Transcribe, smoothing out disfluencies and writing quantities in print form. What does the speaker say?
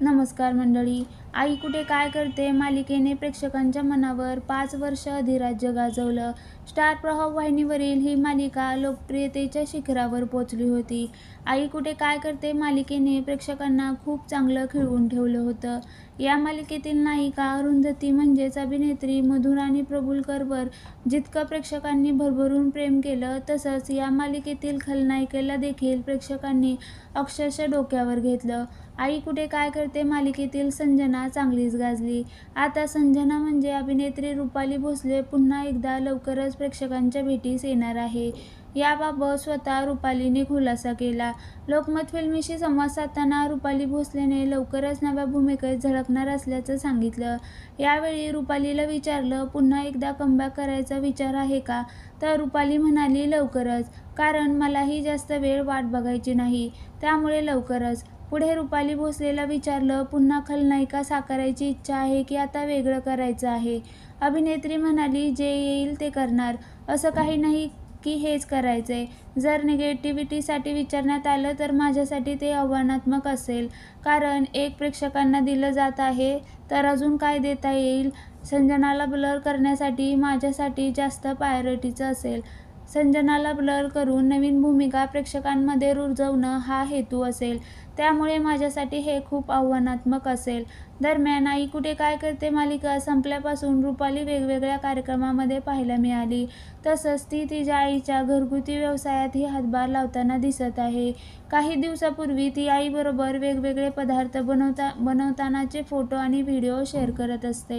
नमस्कार मंडळी. आई कुठे काय करते मालिकेने प्रेक्षकांच्या मनावर 5 वर्ष अधिराज्य गाजवलं. स्टार प्रवाह वाहिनीवरील ही मालिका लोकप्रियतेच्या शिखरावर पोहोचली होती. आई कुठे काय करते मालिकेने प्रेक्षकांना खूप चांगलं खिळवून ठेवलं होतं. या मालिकेतील नायिका अरुंधती म्हणजेच अभिनेत्री मधुराणी प्रभुलकरवर जितकं प्रेक्षकांनी भरभरून प्रेम केलं, तसंच या मालिकेतील खलनायिकेला देखील प्रेक्षकांनी अक्षरशः डोक्यावर घेतलं. आई कुठे काय करते मालिकेतील संजना चांगलीच गाजली. आता संजना म्हणजे अभिनेत्री रुपाली भोसले पुन्हा एकदा लवकरच प्रेक्षकांच्या भेटीस येणार आहे. याबाबत स्वतः रुपालीने खुलासा केला. लोकमत फिल्मीशी संवाद साधताना रुपाली भोसलेने लवकरच नव्या भूमिकेत झळकणार असल्याचं सांगितलं. यावेळी रुपालीला विचारलं, पुन्हा एकदा कमबॅक करायचा विचार आहे का? तर रुपाली म्हणाली, लवकरच, कारण मलाही जास्त वेळ वाट बघायची नाही, त्यामुळे लवकरच. पुढे रुपाली भोसलेला विचारलं, पुन्हा खलनायिका साकारायची इच्छा आहे की आता वेगळं करायचं आहे? अभिनेत्री म्हणाली, जे येईल ते करणार, असं काही नाही की हेच करायचंय. जर निगेटिव्हिटीसाठी विचारण्यात आलं तर माझ्यासाठी ते आव्हानात्मक असेल, कारण एक प्रेक्षकांना दिलं जात आहे, तर अजून काय देता येईल? संजनाला ब्लर करण्यासाठी माझ्यासाठी जास्त प्रायोरिटीचं असेल. संजनाला ब्लर करून नवीन भूमिका प्रेक्षकांमध्ये रुजवणं हा हेतू असेल, त्यामुळे माझ्यासाठी हे खूप आव्हानात्मक असेल. दरम्यान आई कुठे काय करते मालिका संपल्यापासून रुपाली वेगवेगळ्या कार्यक्रमामध्ये पाहायला मिळाली. तसंच ती तिच्या आईच्या घरगुती व्यवसायातही हातभार लावताना दिसत आहे. काही दिवसापूर्वी ती आईबरोबर वेगवेगळे पदार्थ बनवतानाचे फोटो आणि व्हिडिओ शेअर करत असते.